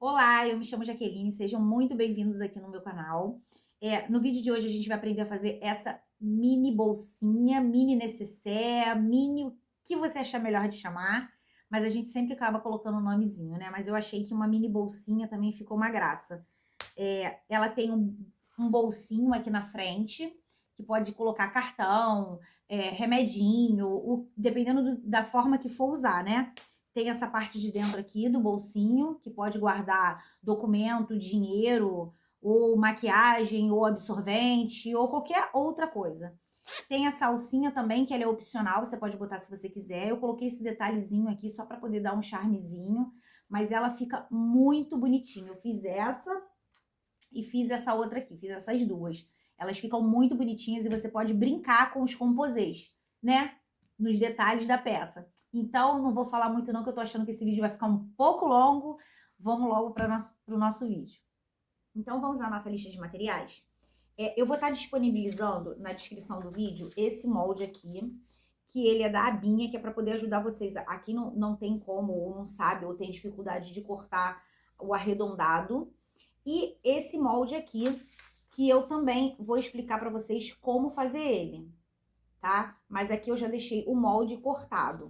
Olá, eu me chamo Jaqueline, sejam muito bem-vindos aqui no meu canal. No vídeo de hoje a gente vai aprender a fazer essa mini bolsinha, mini necessaire, mini o que você achar melhor de chamar, mas a gente sempre acaba colocando um nomezinho, né? Mas eu achei que uma mini bolsinha também ficou uma graça. Ela tem um bolsinho aqui na frente, que pode colocar cartão, remedinho, dependendo da forma que for usar, né? Tem essa parte de dentro aqui do bolsinho, que pode guardar documento, dinheiro, ou maquiagem, ou absorvente, ou qualquer outra coisa. Tem essa alcinha também, que ela é opcional, você pode botar se você quiser. Eu coloquei esse detalhezinho aqui só para poder dar um charmezinho, mas ela fica muito bonitinha. Eu fiz essa e fiz essa outra aqui, fiz essas duas. Elas ficam muito bonitinhas e você pode brincar com os composês, né? Nos detalhes da peça. Então, não vou falar muito não, que eu tô achando que esse vídeo vai ficar um pouco longo. Vamos logo para o nosso vídeo. Então, vamos à nossa lista de materiais. Eu vou estar disponibilizando na descrição do vídeo esse molde aqui, que ele é da abinha, que é para poder ajudar vocês. Aqui não tem como, ou não sabe, ou tem dificuldade de cortar o arredondado. E esse molde aqui, que eu também vou explicar para vocês como fazer ele, tá? Mas aqui eu já deixei o molde cortado.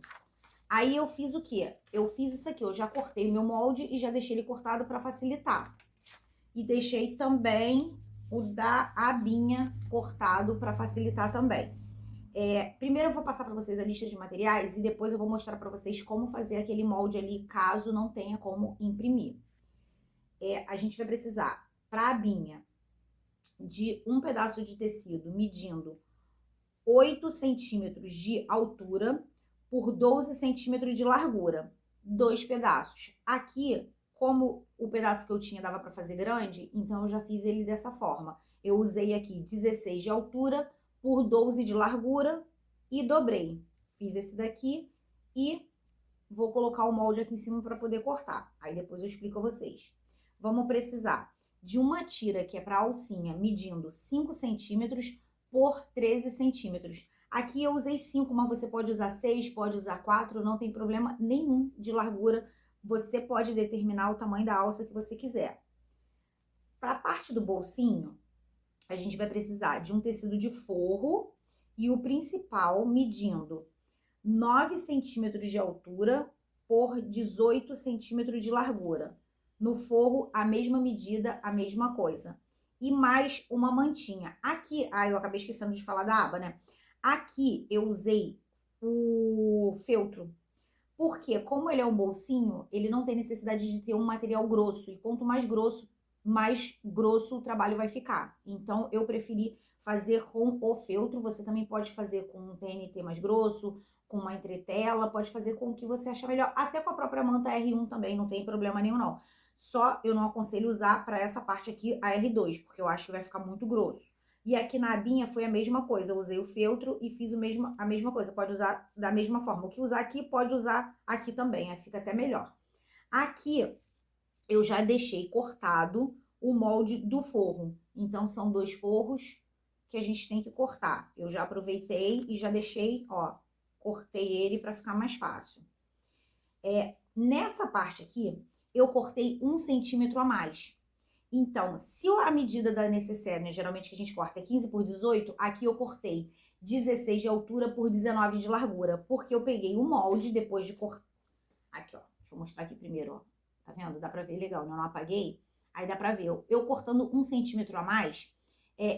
Aí eu fiz o quê? Eu fiz isso aqui, eu já cortei o meu molde e já deixei ele cortado para facilitar. E deixei também o da abinha cortado para facilitar também. Primeiro eu vou passar para vocês a lista de materiais e depois eu vou mostrar para vocês como fazer aquele molde ali, caso não tenha como imprimir. A gente vai precisar, para a abinha, de um pedaço de tecido medindo 8 centímetros de altura por 12 centímetros de largura. 2 pedaços. Aqui, como o pedaço que eu tinha dava para fazer grande, então eu já fiz ele dessa forma. Eu usei aqui 16 de altura por 12 de largura e dobrei. Fiz esse daqui e vou colocar o molde aqui em cima para poder cortar. Aí depois eu explico a vocês. Vamos precisar de uma tira que é para alcinha, medindo 5 centímetros por 13 centímetros. Aqui eu usei 5, mas você pode usar 6, pode usar 4, não tem problema nenhum de largura. Você pode determinar o tamanho da alça que você quiser. Para a parte do bolsinho, a gente vai precisar de um tecido de forro e o principal medindo 9 centímetros de altura por 18 centímetros de largura. No forro, a mesma medida, a mesma coisa. E mais uma mantinha. Aqui, eu acabei esquecendo de falar da aba, né? Aqui eu usei o feltro. Porque, como ele é um bolsinho, ele não tem necessidade de ter um material grosso. E quanto mais grosso o trabalho vai ficar. Então, eu preferi fazer com o feltro. Você também pode fazer com um TNT mais grosso, com uma entretela, pode fazer com o que você achar melhor. Até com a própria manta R1 também, não tem problema nenhum, não. Só eu não aconselho usar para essa parte aqui a R2, porque eu acho que vai ficar muito grosso. E aqui na abinha foi a mesma coisa, eu usei o feltro e fiz a mesma coisa, pode usar da mesma forma. O que usar aqui, pode usar aqui também, aí fica até melhor. Aqui, eu já deixei cortado o molde do forro. Então, são 2 forros que a gente tem que cortar. Eu já aproveitei e já deixei, ó, cortei ele para ficar mais fácil. Nessa parte aqui, eu cortei 1 centímetro a mais. Então, se a medida da necessaire, né, geralmente que a gente corta é 15 por 18, aqui eu cortei 16 de altura por 19 de largura, porque eu peguei o molde depois de cortar. Aqui, ó, deixa eu mostrar aqui primeiro, ó. Tá vendo? Dá pra ver legal, né? Eu não apaguei. Aí dá pra ver. Eu cortando 1 centímetro a mais,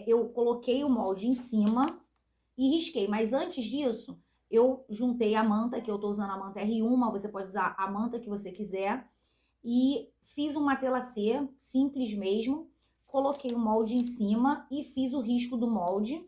eu coloquei o molde em cima e risquei. Mas antes disso, eu juntei a manta, que eu tô usando a manta R1, mas você pode usar a manta que você quiser. E fiz um matelassê, simples mesmo. Coloquei o molde em cima e fiz o risco do molde.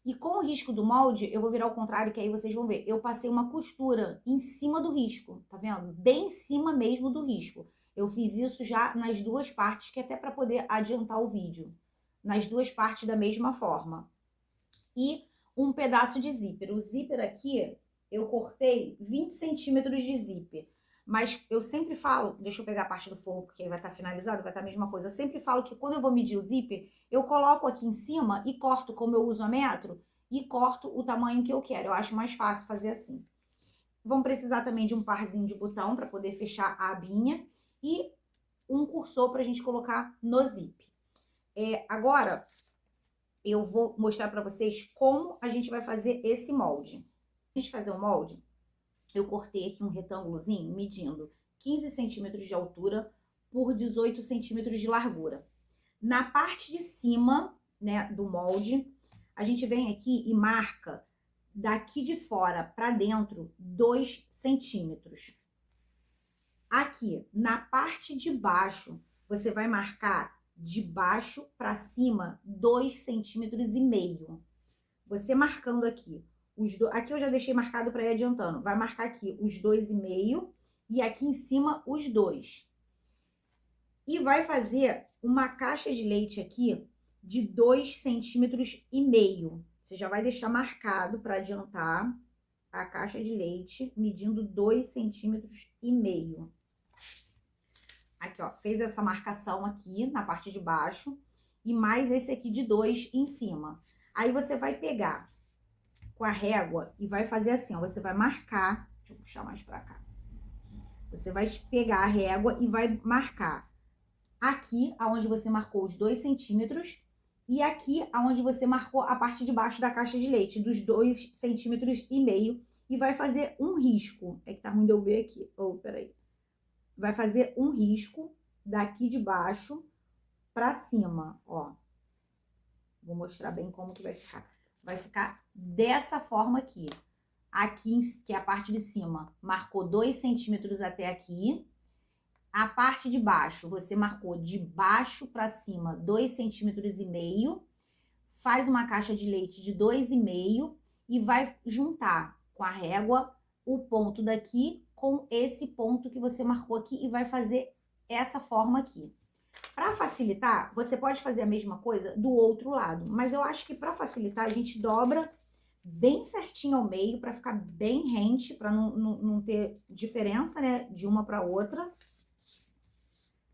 E com o risco do molde, eu vou virar ao contrário, que aí vocês vão ver. Eu passei uma costura em cima do risco, tá vendo? Bem em cima mesmo do risco. Eu fiz isso já nas duas partes, que é até para poder adiantar o vídeo. Nas duas partes da mesma forma. E um pedaço de zíper. O zíper aqui, eu cortei 20 centímetros de zíper. Mas eu sempre falo, deixa eu pegar a parte do forro, porque aí vai estar finalizado, vai estar a mesma coisa. Eu sempre falo que quando eu vou medir o zíper, eu coloco aqui em cima e corto, como eu uso a metro, e corto o tamanho que eu quero. Eu acho mais fácil fazer assim. Vamos precisar também de um parzinho de botão para poder fechar a abinha. E um cursor pra gente colocar no zip. Agora, eu vou mostrar pra vocês como a gente vai fazer esse molde. Pra gente fazer o molde, eu cortei aqui um retângulozinho medindo 15 centímetros de altura por 18 centímetros de largura. Na parte de cima, né, do molde, a gente vem aqui e marca daqui de fora para dentro 2 centímetros. Aqui, na parte de baixo, você vai marcar de baixo para cima 2,5 centímetros. Você marcando aqui, aqui eu já deixei marcado para ir adiantando. Vai marcar aqui os 2,5 e aqui em cima os 2. E vai fazer uma caixa de leite aqui de 2,5 centímetros. Você já vai deixar marcado para adiantar a caixa de leite medindo 2,5 centímetros. Aqui, ó, fez essa marcação aqui na parte de baixo e mais esse aqui de 2 em cima. Aí você vai pegar com a régua e vai fazer assim, ó, você vai marcar, deixa eu puxar mais pra cá. Você vai pegar a régua e vai marcar aqui, aonde você marcou os 2 centímetros e aqui, aonde você marcou a parte de baixo da caixa de leite, dos 2,5 centímetros, e vai fazer um risco. É que tá ruim de eu ver aqui. Peraí. Vai fazer um risco daqui de baixo pra cima, ó. Vou mostrar bem como que vai ficar. Vai ficar dessa forma aqui. Aqui, que é a parte de cima, marcou 2 centímetros até aqui. A parte de baixo, você marcou de baixo para cima 2,5 centímetros. Faz uma caixa de leite de 2,5 e vai juntar com a régua o ponto daqui com esse ponto que você marcou aqui e vai fazer essa forma aqui. Para facilitar, você pode fazer a mesma coisa do outro lado, mas eu acho que para facilitar a gente dobra bem certinho ao meio para ficar bem rente, para não ter diferença, né, de uma para outra.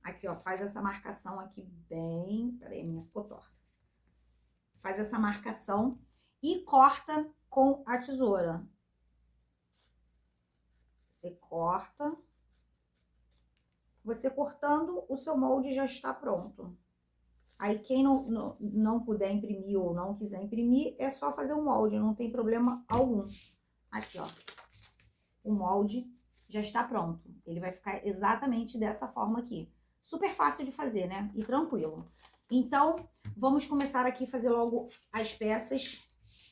Aqui, ó, faz essa marcação aqui bem... Peraí, a minha ficou torta. Faz essa marcação e corta com a tesoura. Você corta. Você cortando, o seu molde já está pronto. Aí, quem não puder imprimir ou não quiser imprimir, é só fazer um molde, não tem problema algum. Aqui, ó. O molde já está pronto. Ele vai ficar exatamente dessa forma aqui. Super fácil de fazer, né? E tranquilo. Então, vamos começar aqui a fazer logo as peças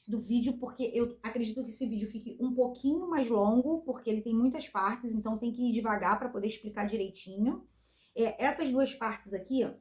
do vídeo, porque eu acredito que esse vídeo fique um pouquinho mais longo, porque ele tem muitas partes, então tem que ir devagar para poder explicar direitinho. Essas duas partes aqui, ó,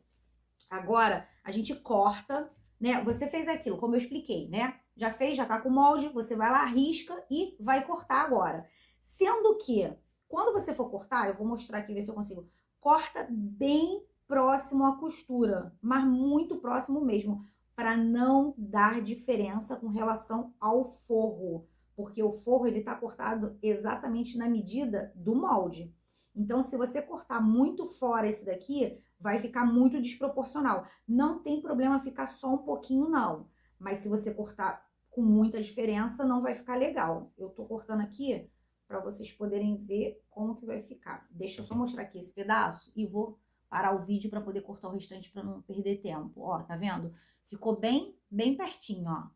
agora a gente corta, né? Você fez aquilo, como eu expliquei, né? Já fez, já tá com o molde, você vai lá, risca e vai cortar agora. Sendo que, quando você for cortar, eu vou mostrar aqui, ver se eu consigo, corta bem próximo à costura, mas muito próximo mesmo, para não dar diferença com relação ao forro, porque o forro ele tá cortado exatamente na medida do molde. Então, se você cortar muito fora esse daqui, vai ficar muito desproporcional. Não tem problema ficar só um pouquinho, não. Mas se você cortar com muita diferença, não vai ficar legal. Eu tô cortando aqui para vocês poderem ver como que vai ficar. Deixa eu só mostrar aqui esse pedaço e vou parar o vídeo para poder cortar o restante para não perder tempo. Ó, tá vendo? Ficou bem pertinho, ó.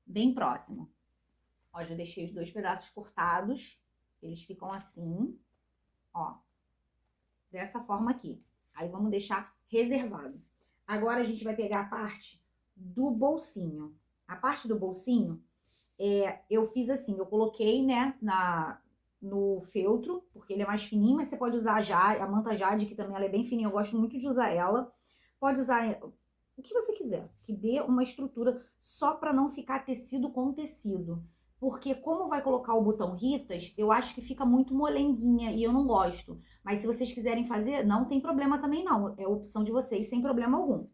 Bem próximo. Ó, já deixei os 2 pedaços cortados. Eles ficam assim, ó. Dessa forma aqui. Aí, vamos deixar reservado. Agora, a gente vai pegar a parte do bolsinho. A parte do bolsinho, eu fiz assim, eu coloquei, né, no feltro, porque ele é mais fininho, mas você pode usar a manta Jade, que também ela é bem fininha, eu gosto muito de usar ela. Pode usar o que você quiser, que dê uma estrutura só para não ficar tecido com tecido. Porque como vai colocar o botão Ritas, eu acho que fica muito molenguinha e eu não gosto. Mas se vocês quiserem fazer, não tem problema também não. É opção de vocês, sem problema algum.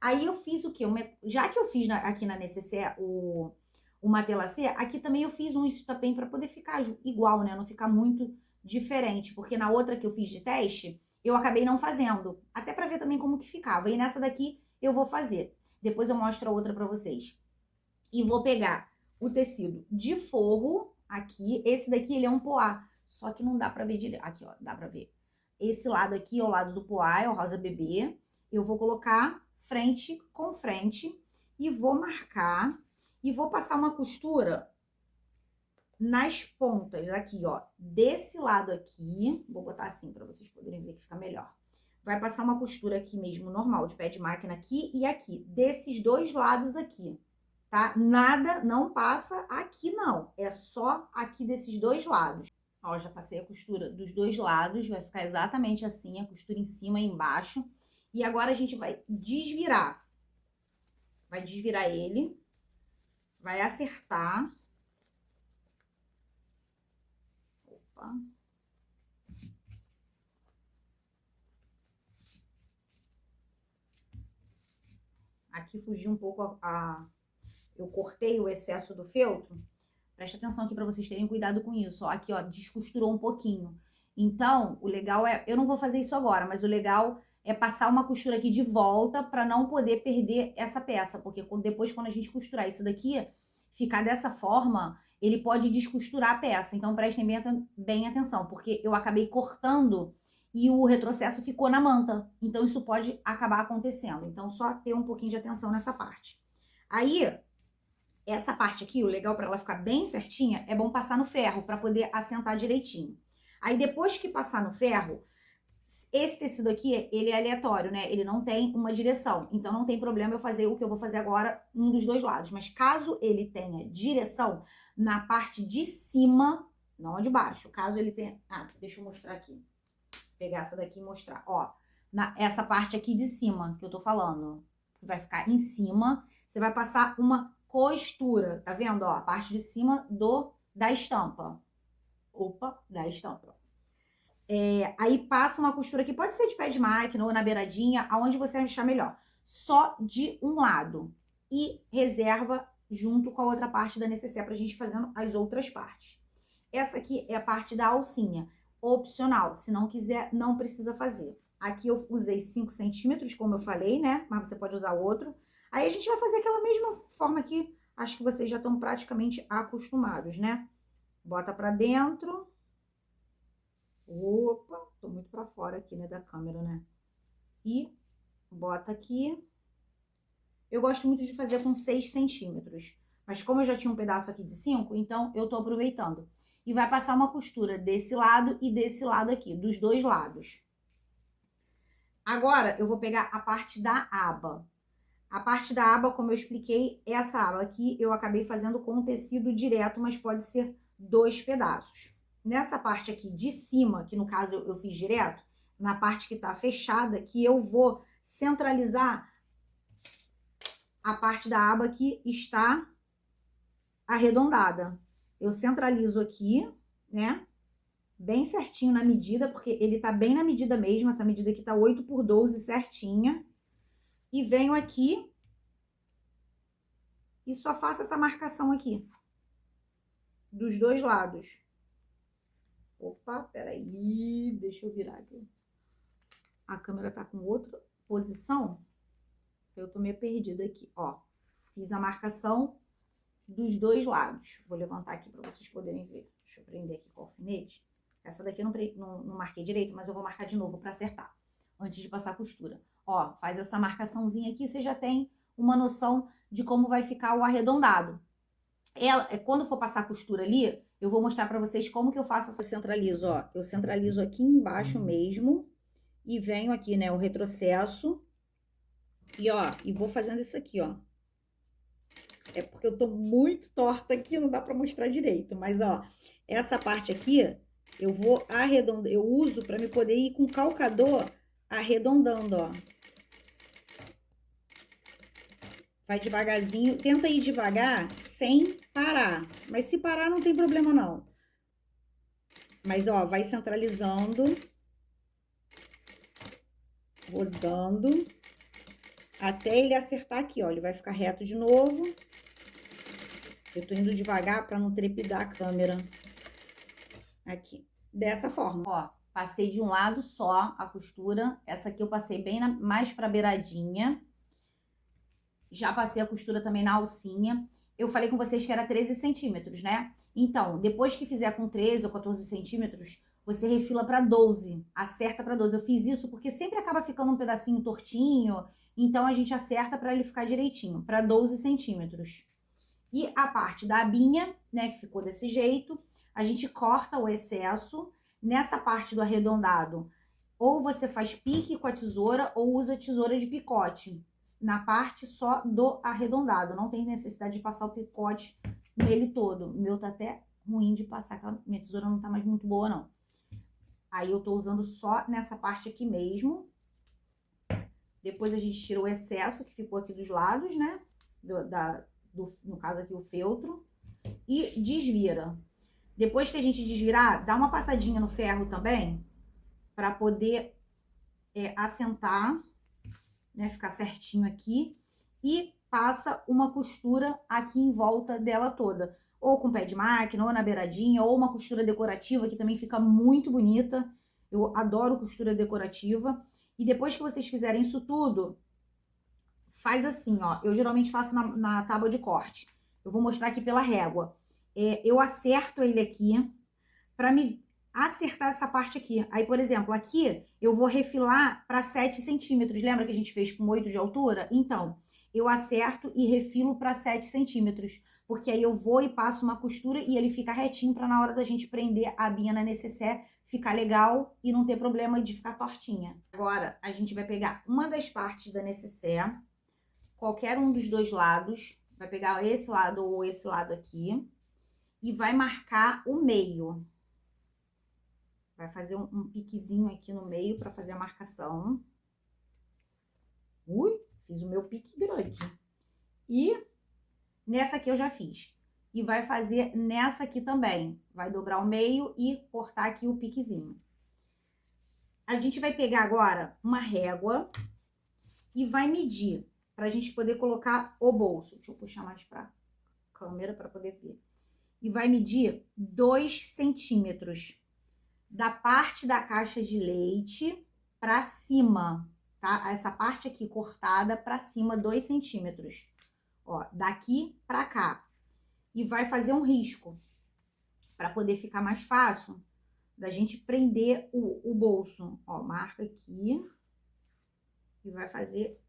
Aí eu fiz o quê? Já que eu fiz aqui na necessaire o matelacê, aqui também eu fiz um estapém para poder ficar igual, né? Não ficar muito diferente. Porque na outra que eu fiz de teste, eu acabei não fazendo. Até para ver também como que ficava. E nessa daqui eu vou fazer. Depois eu mostro a outra para vocês. E vou pegar o tecido de forro aqui. Esse daqui, ele é um poá. Só que não dá pra ver direito. Aqui, ó, dá pra ver. esse lado aqui é o lado do poá, é o rosa bebê. Eu vou colocar frente com frente e vou marcar e vou passar uma costura nas pontas aqui, ó, desse lado aqui. Vou botar assim para vocês poderem ver que fica melhor. Vai passar uma costura aqui mesmo, normal, de pé de máquina aqui e aqui, desses dois lados aqui, tá? Nada, não passa aqui não, é só aqui desses dois lados. Ó, já passei a costura dos dois lados, vai ficar exatamente assim, a costura em cima e embaixo. E agora a gente vai desvirar. Vai desvirar ele, vai acertar. Opa. Aqui fugiu um pouco eu cortei o excesso do feltro. Presta atenção aqui para vocês terem cuidado com isso. Ó, aqui, ó, descosturou um pouquinho. Então, o legal é... Eu não vou fazer isso agora, mas o legal é passar uma costura aqui de volta para não poder perder essa peça. Porque depois, quando a gente costurar isso daqui, ficar dessa forma, ele pode descosturar a peça. Então, prestem bem atenção, porque eu acabei cortando e o retrocesso ficou na manta. Então, isso pode acabar acontecendo. Então, só ter um pouquinho de atenção nessa parte. Aí... Essa parte aqui, o legal para ela ficar bem certinha, é bom passar no ferro para poder assentar direitinho. Aí depois que passar no ferro, esse tecido aqui, ele é aleatório, né? Ele não tem uma direção, então não tem problema eu fazer o que eu vou fazer agora um dos dois lados. Mas caso ele tenha direção na parte de cima, não a de baixo, caso ele tenha... Ah, deixa eu mostrar aqui. Vou pegar essa daqui e mostrar, ó. Essa parte aqui de cima que eu tô falando, que vai ficar em cima, você vai passar uma costura, tá vendo, ó, a parte de cima da estampa. Opa, da estampa. Aí passa uma costura aqui, pode ser de pé de máquina ou na beiradinha, aonde você achar melhor. Só de um lado. E reserva junto com a outra parte da necessaire pra gente fazendo as outras partes. Essa aqui é a parte da alcinha, opcional. Se não quiser, não precisa fazer. Aqui eu usei 5 centímetros, como eu falei, né? Mas você pode usar outro. Aí a gente vai fazer aquela mesma forma que acho que vocês já estão praticamente acostumados, né? Bota pra dentro. Opa, tô muito pra fora aqui, né, da câmera, né? E bota aqui. Eu gosto muito de fazer com 6 centímetros. Mas como eu já tinha um pedaço aqui de 5, então eu tô aproveitando. E vai passar uma costura desse lado e desse lado aqui, dos dois lados. Agora, eu vou pegar a parte da aba. A parte da aba, como eu expliquei, essa aba aqui eu acabei fazendo com tecido direto, mas pode ser 2 pedaços. Nessa parte aqui de cima, que no caso eu fiz direto, na parte que tá fechada, que eu vou centralizar a parte da aba que está arredondada. Eu centralizo aqui, né? Bem certinho na medida, porque ele tá bem na medida mesmo, essa medida aqui tá 8 por 12 certinha. E venho aqui e só faço essa marcação aqui, dos dois lados. Opa, peraí, deixa eu virar aqui. A câmera tá com outra posição, eu tô meio perdida aqui, ó. Fiz a marcação dos dois lados. Vou levantar aqui pra vocês poderem ver. Deixa eu prender aqui com o alfinete. Essa daqui eu não marquei direito, mas eu vou marcar de novo pra acertar, antes de passar a costura. Ó, faz essa marcaçãozinha aqui, você já tem uma noção de como vai ficar o arredondado. Quando for passar a costura ali, eu vou mostrar pra vocês como que eu faço essa... Eu centralizo, ó. Eu centralizo aqui embaixo mesmo e venho aqui, né, o retrocesso. E, ó, e vou fazendo isso aqui, ó. É porque eu tô muito torta aqui, não dá pra mostrar direito. Mas, ó, essa parte aqui, eu vou arredondar. Eu uso pra me poder ir com o calcador arredondando, ó. Vai devagarzinho, tenta ir devagar sem parar. Mas se parar, não tem problema, não. Mas, ó, vai centralizando. Rodando. Até ele acertar aqui, ó. Ele vai ficar reto de novo. Eu tô indo devagar pra não trepidar a câmera. Aqui. Dessa forma. Ó, passei de um lado só a costura. Essa aqui eu passei bem mais pra beiradinha. Já passei a costura também na alcinha. Eu falei com vocês que era 13 centímetros, né? Então, depois que fizer com 13 ou 14 centímetros, você refila para 12, acerta para 12. Eu fiz isso porque sempre acaba ficando um pedacinho tortinho, então a gente acerta para ele ficar direitinho, para 12 centímetros. E a parte da abinha, né, que ficou desse jeito, a gente corta o excesso. Nessa parte do arredondado, ou você faz pique com a tesoura ou usa tesoura de picote. Na parte só do arredondado, não tem necessidade de passar o picote nele todo. O meu tá até ruim de passar, minha tesoura não tá mais muito boa, não. Aí eu tô usando só nessa parte aqui mesmo. Depois a gente tira o excesso que ficou aqui dos lados, né? No caso aqui o feltro. E desvira. Depois que a gente desvirar, dá uma passadinha no ferro também, para poder assentar, né? Ficar certinho aqui. E passa uma costura aqui em volta dela toda. Ou com pé de máquina, ou na beiradinha, ou uma costura decorativa, que também fica muito bonita. Eu adoro costura decorativa. E depois que vocês fizerem isso tudo, faz assim, ó. Eu geralmente faço na tábua de corte. Eu vou mostrar aqui pela régua. Eu acerto ele aqui para me acertar essa parte aqui. Aí, por exemplo, aqui eu vou refilar para 7 centímetros. Lembra que a gente fez com 8 de altura? Então, eu acerto e refilo para 7 centímetros. Porque aí eu vou e passo uma costura e ele fica retinho para na hora da gente prender a abinha na necessaire ficar legal e não ter problema de ficar tortinha. Agora, a gente vai pegar uma das partes da necessaire, qualquer um dos dois lados, vai pegar esse lado ou esse lado aqui e vai marcar o meio. Vai fazer um piquezinho aqui no meio para fazer a marcação. Ui, fiz o meu pique grande. E nessa aqui eu já fiz. E vai fazer nessa aqui também. Vai dobrar o meio e cortar aqui o piquezinho. A gente vai pegar agora uma régua e vai medir pra gente poder colocar o bolso. Deixa eu puxar mais pra câmera para poder ver. E vai medir 2 centímetros da parte da caixa de leite pra cima, tá? Essa parte aqui cortada pra cima, 2 centímetros. Ó, daqui pra cá. E vai fazer um risco para poder ficar mais fácil da gente prender o bolso. Ó, marca aqui e vai fazer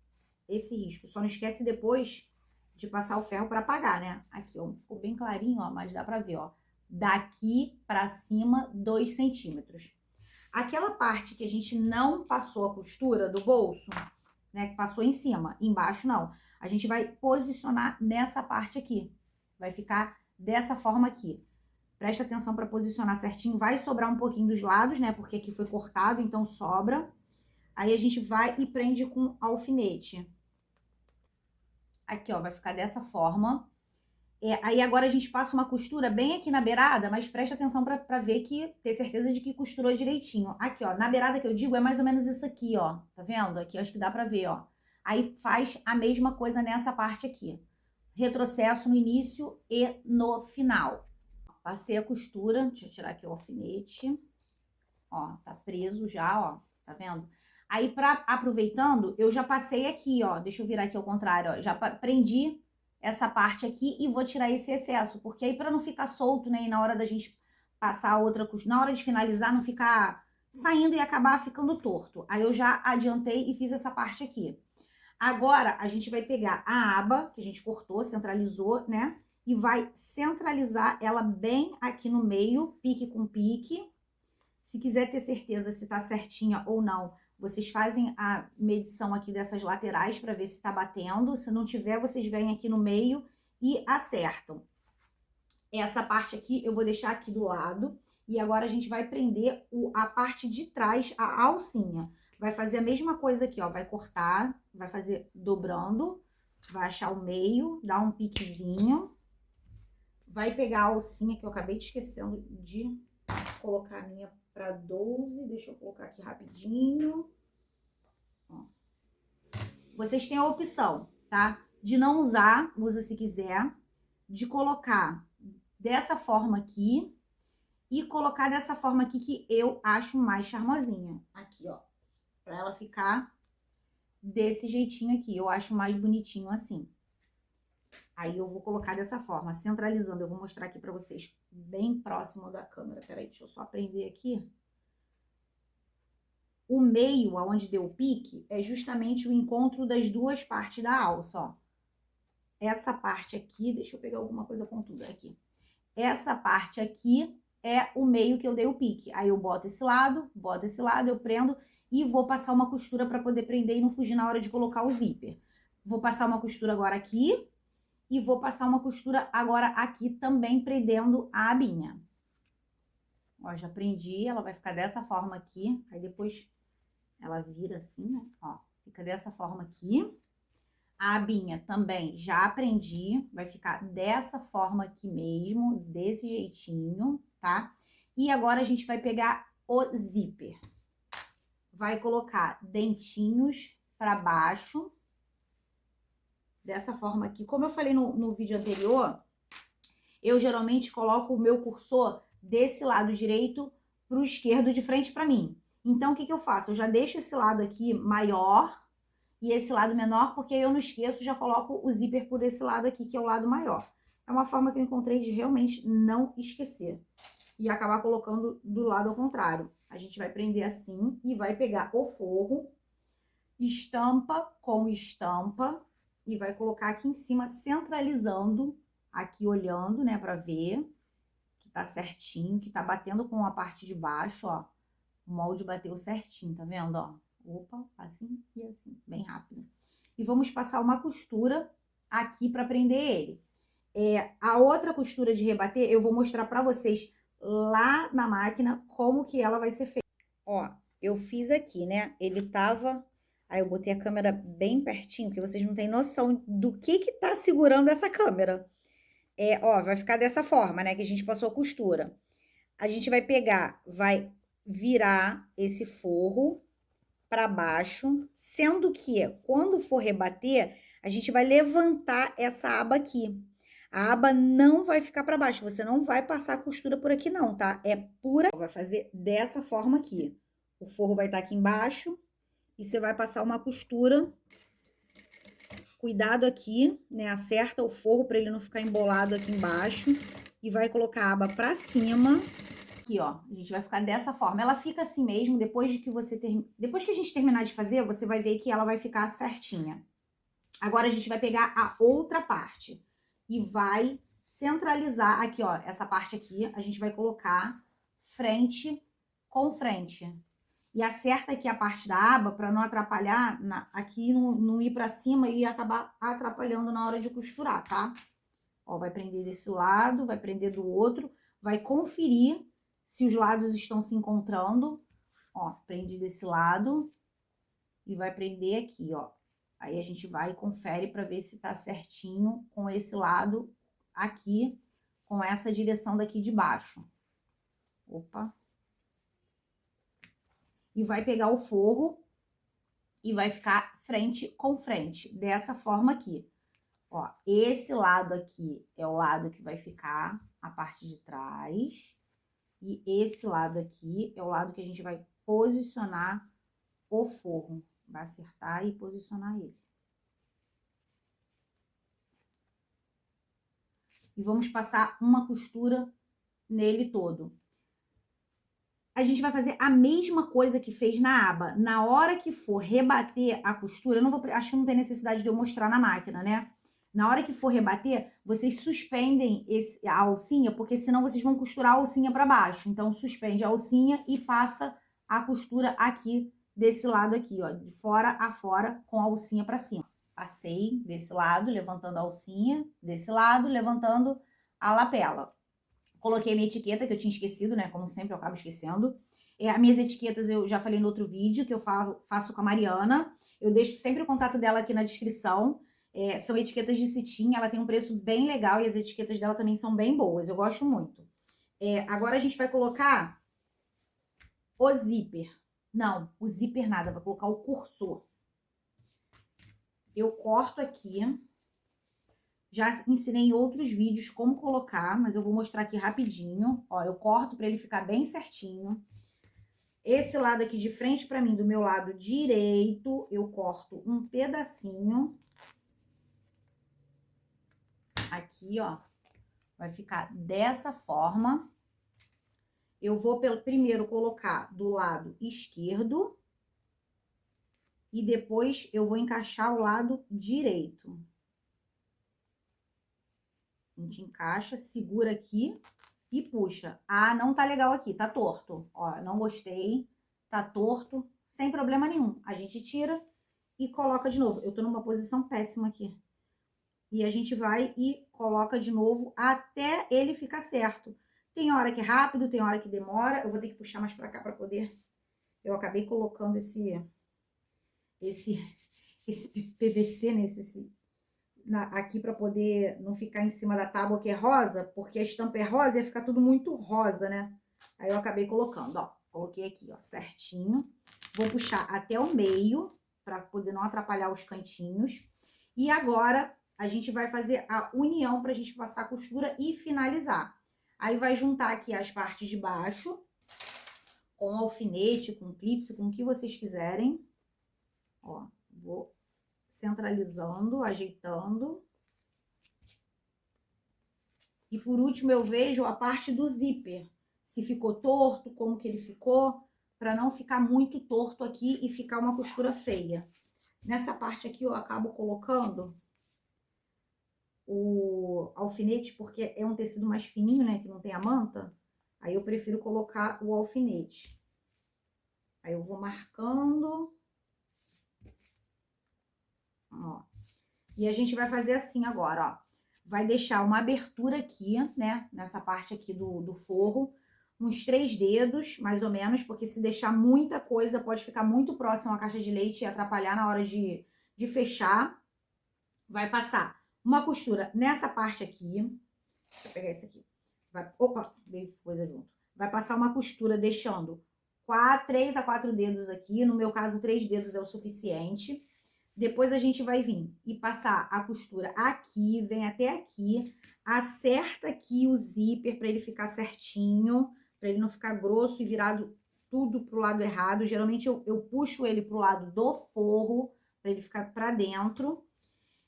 esse risco. Só não esquece depois de passar o ferro para apagar, né? Aqui, ó, ficou bem clarinho, ó, mas dá para ver, ó. Daqui para cima, 2 centímetros. Aquela parte que a gente não passou a costura do bolso, né, que passou em cima, embaixo não. A gente vai posicionar nessa parte aqui. Vai ficar dessa forma aqui. Presta atenção para posicionar certinho. Vai sobrar um pouquinho dos lados, né? Porque aqui foi cortado, então sobra. Aí a gente vai e prende com alfinete. Aqui, ó, vai ficar dessa forma. Aí agora a gente passa uma costura bem aqui na beirada, mas presta atenção para ver que, ter certeza de que costurou direitinho. Aqui, ó, na beirada que eu digo é mais ou menos isso aqui, ó. Tá vendo? Aqui acho que dá para ver, ó. Aí faz a mesma coisa nessa parte aqui. Retrocesso no início e no final. Passei a costura, deixa eu tirar aqui o alfinete. Ó, tá preso já, ó, tá vendo? Aí, aproveitando, eu já passei aqui, ó, deixa eu virar aqui ao contrário, ó, já prendi essa parte aqui e vou tirar esse excesso, porque aí pra não ficar solto, né, e na hora da gente passar a outra costura, na hora de finalizar, não ficar saindo e acabar ficando torto. Aí eu já adiantei e fiz essa parte aqui. Agora, a gente vai pegar a aba que a gente cortou, centralizou, né? E vai centralizar ela bem aqui no meio, pique com pique. Se quiser ter certeza se tá certinha ou não, vocês fazem a medição aqui dessas laterais para ver se tá batendo. Se não tiver, vocês vêm aqui no meio e acertam. Essa parte aqui eu vou deixar aqui do lado. E agora a gente vai prender a parte de trás, a alcinha. Vai fazer a mesma coisa aqui, ó. Vai cortar, vai fazer dobrando, vai achar o meio, dar um piquezinho. Vai pegar a alcinha que eu acabei de esquecendo de colocar a minha para 12. Deixa eu colocar aqui rapidinho. Ó. Vocês têm a opção, tá? De não usar, usa se quiser. De colocar dessa forma aqui. E colocar dessa forma aqui que eu acho mais charmosinha. Aqui, ó. Pra ela ficar desse jeitinho aqui. Eu acho mais bonitinho assim. Aí eu vou colocar dessa forma, centralizando. Eu vou mostrar aqui pra vocês bem próximo da câmera. Peraí, deixa eu só prender aqui. O meio, aonde deu o pique, é justamente o encontro das duas partes da alça, ó. Essa parte aqui, deixa eu pegar alguma coisa pontuda aqui. Essa parte aqui é o meio que eu dei o pique. Aí eu boto esse lado, eu prendo e vou passar uma costura para poder prender e não fugir na hora de colocar o zíper. Vou passar uma costura agora aqui e vou passar uma costura agora aqui também prendendo a abinha. Ó, já prendi, ela vai ficar dessa forma aqui, aí depois ela vira assim, né? Ó, fica dessa forma aqui. A abinha também já prendi, vai ficar dessa forma aqui mesmo, desse jeitinho, tá? E agora a gente vai pegar o zíper. Vai colocar dentinhos para baixo, dessa forma aqui. Como eu falei no vídeo anterior, eu geralmente coloco o meu cursor desse lado direito pro esquerdo de frente para mim. Então, o que eu faço? Eu já deixo esse lado aqui maior e esse lado menor, porque eu não esqueço, já coloco o zíper por esse lado aqui, que é o lado maior. É uma forma que eu encontrei de realmente não esquecer. E acabar colocando do lado ao contrário. A gente vai prender assim e vai pegar o forro, estampa com estampa, e vai colocar aqui em cima, centralizando, aqui olhando, né, pra ver que tá certinho, que tá batendo com a parte de baixo, ó. O molde bateu certinho, tá vendo, ó? Opa, assim e assim, bem rápido. E vamos passar uma costura aqui para prender ele. A outra costura de rebater, eu vou mostrar para vocês lá na máquina como que ela vai ser feita. Ó, eu fiz aqui, né? Ele tava... Aí eu botei a câmera bem pertinho, que vocês não têm noção do que tá segurando essa câmera. Ó, vai ficar dessa forma, né? Que a gente passou a costura. A gente vai pegar, vai virar esse forro para baixo, sendo que quando for rebater, a gente vai levantar essa aba aqui. A aba não vai ficar para baixo, você não vai passar a costura por aqui não, tá? É pura... Vai fazer dessa forma aqui. O forro vai estar aqui embaixo e você vai passar uma costura. Cuidado aqui, né? Acerta o forro para ele não ficar embolado aqui embaixo. E vai colocar a aba para cima. Aqui, ó, a gente vai ficar dessa forma. Ela fica assim mesmo, depois que a gente terminar de fazer, você vai ver que ela vai ficar certinha. Agora a gente vai pegar a outra parte e vai centralizar aqui, ó, essa parte aqui, a gente vai colocar frente com frente. E acerta aqui a parte da aba para não atrapalhar, aqui não ir para cima e acabar atrapalhando na hora de costurar, tá? Ó, vai prender desse lado, vai prender do outro, vai conferir se os lados estão se encontrando. Ó, prende desse lado e vai prender aqui, ó. Aí a gente vai e confere para ver se tá certinho com esse lado aqui, com essa direção daqui de baixo. Opa. E vai pegar o forro e vai ficar frente com frente, dessa forma aqui. Ó, esse lado aqui é o lado que vai ficar a parte de trás. E esse lado aqui é o lado que a gente vai posicionar o forro. Vai acertar e posicionar ele. E vamos passar uma costura nele todo. A gente vai fazer a mesma coisa que fez na aba. Na hora que for rebater a costura, eu não vou, acho que não tem necessidade de eu mostrar na máquina, né? Na hora que for rebater, vocês suspendem a alcinha, porque senão vocês vão costurar a alcinha para baixo. Então, suspende a alcinha e passa a costura aqui, desse lado aqui, ó, de fora a fora, com a alcinha para cima. Passei desse lado, levantando a alcinha, desse lado, levantando a lapela. Coloquei minha etiqueta, que eu tinha esquecido, né? Como sempre, eu acabo esquecendo. As minhas etiquetas eu já falei no outro vídeo, que eu faço com a Mariana. Eu deixo sempre o contato dela aqui na descrição. São etiquetas de cetim, ela tem um preço bem legal e as etiquetas dela também são bem boas, eu gosto muito. Agora a gente vai colocar o zíper. Não, o zíper nada, vai colocar o cursor. Eu corto aqui. Já ensinei em outros vídeos como colocar, mas eu vou mostrar aqui rapidinho. Ó, eu corto para ele ficar bem certinho. Esse lado aqui de frente para mim, do meu lado direito, eu corto um pedacinho. Aqui, ó, vai ficar dessa forma. Eu vou primeiro colocar do lado esquerdo. e depois eu vou encaixar o lado direito. A gente encaixa, segura aqui e puxa. Ah, não tá legal aqui, tá torto. Ó, não gostei, tá torto, sem problema nenhum. A gente tira e coloca de novo. Eu tô numa posição péssima aqui. E a gente vai e coloca de novo até ele ficar certo. Tem hora que é rápido, tem hora que demora. Eu vou ter que puxar mais pra cá pra poder... Eu acabei colocando esse PVC, aqui pra poder não ficar em cima da tábua que é rosa, porque a estampa é rosa e ia ficar tudo muito rosa, né? Aí eu acabei colocando, ó. Coloquei aqui, ó, certinho. Vou puxar até o meio, pra poder não atrapalhar os cantinhos. E agora, a gente vai fazer a união pra gente passar a costura e finalizar. Aí vai juntar aqui as partes de baixo, com alfinete, com clipe, com o que vocês quiserem. Ó, vou centralizando, ajeitando. E por último eu vejo a parte do zíper, se ficou torto, como que ele ficou, para não ficar muito torto aqui e ficar uma costura feia. Nessa parte aqui eu acabo colocando o alfinete, porque é um tecido mais fininho, né, que não tem a manta. Aí eu prefiro colocar o alfinete. Aí eu vou marcando. Ó. E a gente vai fazer assim agora, ó. Vai deixar uma abertura aqui, né, nessa parte aqui do forro, uns 3 dedos, mais ou menos, porque se deixar muita coisa, pode ficar muito próximo à caixa de leite e atrapalhar na hora de fechar. Vai passar uma costura nessa parte aqui. Deixa eu pegar esse aqui. Opa, veio coisa junto. Vai passar uma costura deixando 3 a 4 dedos aqui, no meu caso 3 dedos é o suficiente. Depois a gente vai vir e passar a costura aqui, vem até aqui, acerta aqui o zíper para ele ficar certinho, para ele não ficar grosso e virado tudo pro lado errado. Geralmente eu puxo ele pro lado do forro, para ele ficar para dentro.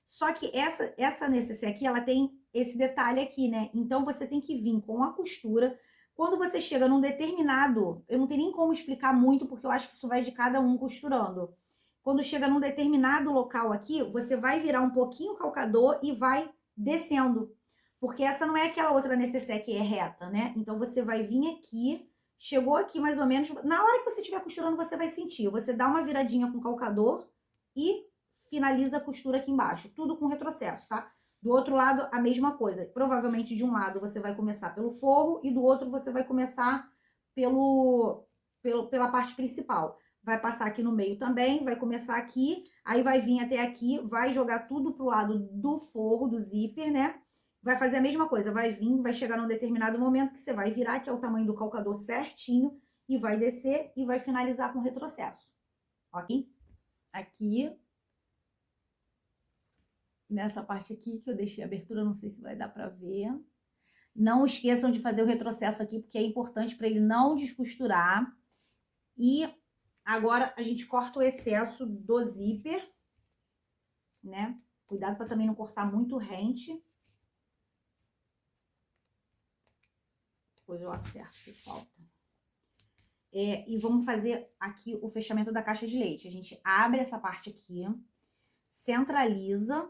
Só que essa necessaire aqui, ela tem esse detalhe aqui, né? Então, você tem que vir com a costura. Quando você chega num determinado... Eu não tenho nem como explicar muito, porque eu acho que isso vai de cada um costurando. Quando chega num determinado local aqui, você vai virar um pouquinho o calcador e vai descendo. Porque essa não é aquela outra necessaire que é reta, né? Então, você vai vir aqui, chegou aqui mais ou menos... Na hora que você estiver costurando, você vai sentir. Você dá uma viradinha com o calcador e finaliza a costura aqui embaixo. Tudo com retrocesso, tá? Do outro lado, a mesma coisa. Provavelmente, de um lado, você vai começar pelo forro e do outro, você vai começar pela parte principal. Vai passar aqui no meio também, vai começar aqui, aí vai vir até aqui, vai jogar tudo pro lado do forro, do zíper, né? Vai fazer a mesma coisa, vai vir, vai chegar num determinado momento que você vai virar, que é o tamanho do calcador certinho, e vai descer e vai finalizar com retrocesso, ok? Aqui, nessa parte aqui que eu deixei a abertura, não sei se vai dar pra ver. Não esqueçam de fazer o retrocesso aqui, porque é importante para ele não descosturar. E agora a gente corta o excesso do zíper, né? Cuidado para também não cortar muito rente. Depois eu acerto o que falta. E vamos fazer aqui o fechamento da caixa de leite. A gente abre essa parte aqui, centraliza,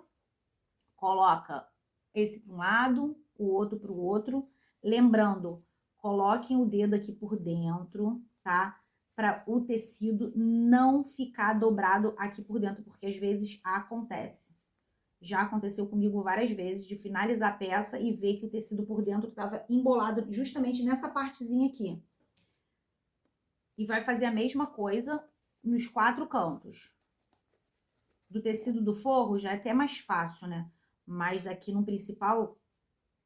coloca esse para um lado, o outro para o outro. Lembrando, coloquem o dedo aqui por dentro, tá? Para o tecido não ficar dobrado aqui por dentro, porque às vezes acontece. Já aconteceu comigo várias vezes de finalizar a peça e ver que o tecido por dentro estava embolado justamente nessa partezinha aqui. E vai fazer a mesma coisa nos 4 cantos. Do tecido do forro já é até mais fácil, né? Mas aqui no principal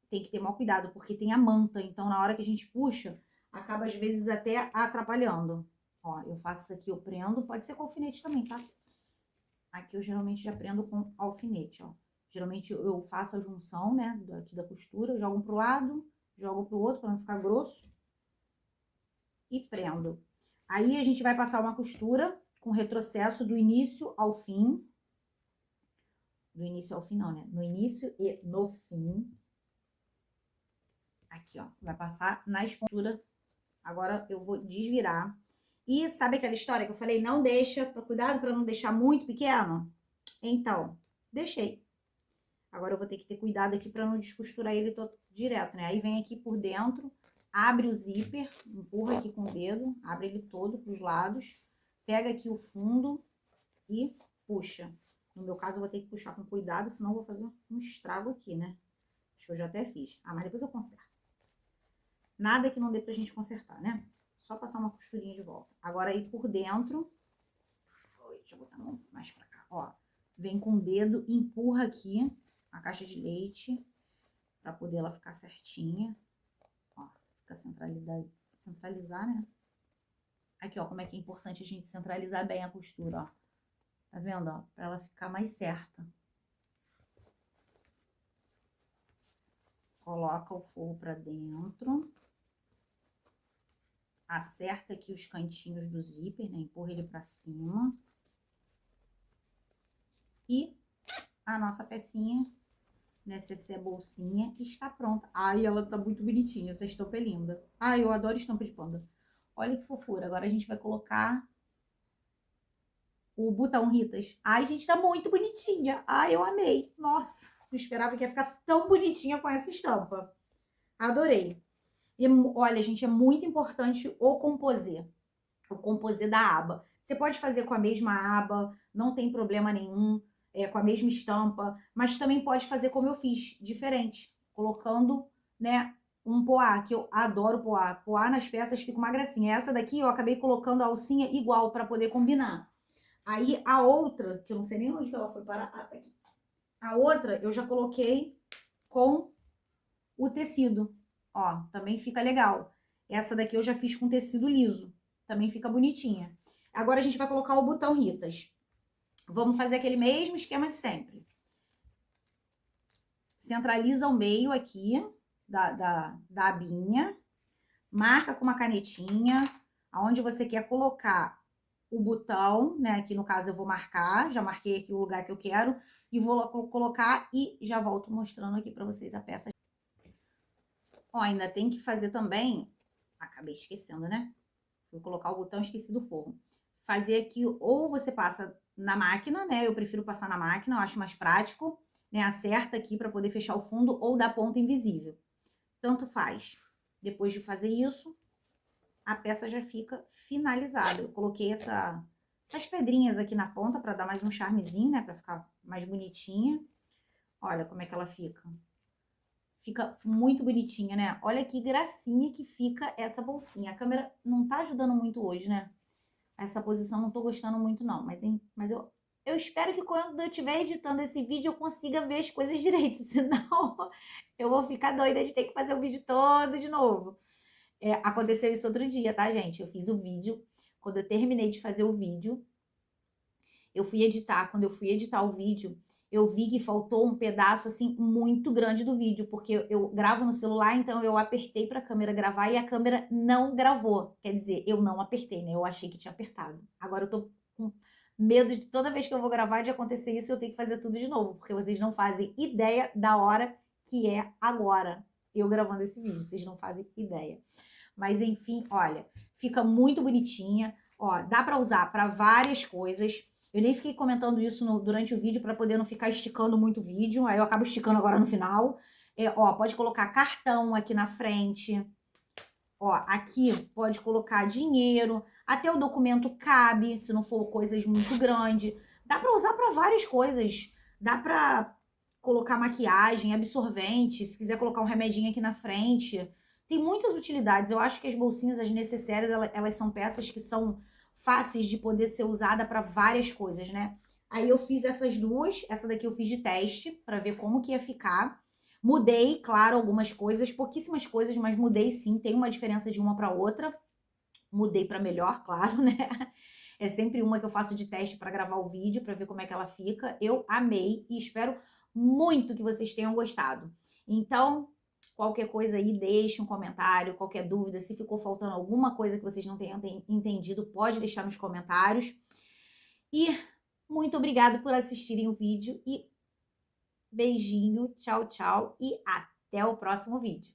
tem que ter maior cuidado, porque tem a manta. Então, na hora que a gente puxa, acaba às vezes até atrapalhando. Ó, eu faço isso aqui, eu prendo. Pode ser com alfinete também, tá? Aqui eu geralmente já prendo com alfinete, ó. Geralmente eu faço a junção, né, aqui da costura, jogo um pro lado, jogo pro outro, pra não ficar grosso. E prendo. Aí a gente vai passar uma costura com retrocesso do início ao fim. Do início ao fim não, né? No início e no fim. Aqui, ó. Vai passar na espontura. Agora eu vou desvirar. E sabe aquela história que eu falei, não deixa, cuidado para não deixar muito pequeno? Então, deixei. Agora eu vou ter que ter cuidado aqui para não descosturar ele todo direto, né? Aí vem aqui por dentro, abre o zíper, empurra aqui com o dedo, abre ele todo para os lados, pega aqui o fundo e puxa. No meu caso, eu vou ter que puxar com cuidado, senão eu vou fazer um estrago aqui, né? Acho que eu já até fiz. Ah, mas depois eu conserto. Nada que não dê pra gente consertar, né? Só passar uma costurinha de volta. Agora aí por dentro... Deixa eu botar mais pra cá, ó. Vem com o dedo, empurra aqui a caixa de leite pra poder ela ficar certinha. Ó, fica centralizar, né? Aqui, ó, como é que é importante a gente centralizar bem a costura, ó. Tá vendo, ó? Pra ela ficar mais certa. Coloca o forro pra dentro. Acerta aqui os cantinhos do zíper, né? Empurra ele pra cima. E a nossa pecinha, necessaire bolsinha, está pronta. Ai, ela tá muito bonitinha, essa estampa é linda. Ai, eu adoro estampa de panda. Olha que fofura. Agora a gente vai colocar o botão Ritas. Ai, gente, tá muito bonitinha. Ai, eu amei. Nossa, não esperava que ia ficar tão bonitinha com essa estampa. Adorei. E olha, gente, é muito importante o composê da aba. Você pode fazer com a mesma aba, não tem problema nenhum, com a mesma estampa, mas também pode fazer como eu fiz, diferente, colocando, né, um poá, que eu adoro poá. Poá nas peças fica uma gracinha. Essa daqui eu acabei colocando a alcinha igual para poder combinar. Aí a outra, que eu não sei nem onde que ela foi parar, tá aqui. A outra eu já coloquei com o tecido. Ó, também fica legal. Essa daqui eu já fiz com tecido liso. Também fica bonitinha. Agora a gente vai colocar o botão Ritas. Vamos fazer aquele mesmo esquema de sempre. Centraliza o meio aqui da abinha. Marca com uma canetinha aonde você quer colocar o botão, né? Aqui no caso eu vou marcar, já marquei aqui o lugar que eu quero. E vou colocar e já volto mostrando aqui pra vocês a peça. Ó, ainda tem que fazer também, acabei esquecendo, né? Vou colocar o botão, esqueci do forro. Fazer aqui, ou você passa na máquina, né? Eu prefiro passar na máquina, eu acho mais prático, né? Acerta aqui para poder fechar o fundo ou da ponta invisível. Tanto faz. Depois de fazer isso, a peça já fica finalizada. Eu coloquei essas pedrinhas aqui na ponta para dar mais um charmezinho, né? Para ficar mais bonitinha. Olha como é que ela fica. Fica muito bonitinha, né? Olha que gracinha que fica essa bolsinha. A câmera não tá ajudando muito hoje, né? Essa posição não tô gostando muito, não. Mas eu espero que quando eu estiver editando esse vídeo eu consiga ver as coisas direito. Senão eu vou ficar doida de ter que fazer o vídeo todo de novo. Aconteceu isso outro dia, tá, gente? Eu fiz o vídeo. Quando eu terminei de fazer o vídeo, eu fui editar. Quando eu fui editar o vídeo, eu vi que faltou um pedaço, assim, muito grande do vídeo, porque eu gravo no celular, então eu apertei pra câmera gravar e a câmera não gravou. Quer dizer, eu não apertei, né? Eu achei que tinha apertado. Agora eu tô com medo de toda vez que eu vou gravar de acontecer isso, eu tenho que fazer tudo de novo, porque vocês não fazem ideia da hora que é agora eu gravando esse vídeo. Vocês não fazem ideia. Mas enfim, olha, fica muito bonitinha. Ó, dá pra usar pra várias coisas. Eu nem fiquei comentando isso durante o vídeo para poder não ficar esticando muito o vídeo. Aí eu acabo esticando agora no final. Ó, pode colocar cartão aqui na frente. Ó, aqui pode colocar dinheiro. Até o documento cabe, se não for coisas muito grandes. Dá para usar para várias coisas. Dá para colocar maquiagem, absorvente. Se quiser colocar um remedinho aqui na frente. Tem muitas utilidades. Eu acho que as bolsinhas, as necessárias, elas são peças que são fáceis de poder ser usada para várias coisas, né? Aí eu fiz essas duas, essa daqui eu fiz de teste para ver como que ia ficar. Mudei, claro, algumas coisas, pouquíssimas coisas, mas mudei sim, tem uma diferença de uma para outra. Mudei para melhor, claro, né? É sempre uma que eu faço de teste para gravar o vídeo, para ver como é que ela fica. Eu amei e espero muito que vocês tenham gostado. Então, qualquer coisa aí, deixe um comentário, qualquer dúvida, se ficou faltando alguma coisa que vocês não tenham entendido, pode deixar nos comentários. E muito obrigada por assistirem o vídeo e beijinho, tchau, tchau e até o próximo vídeo.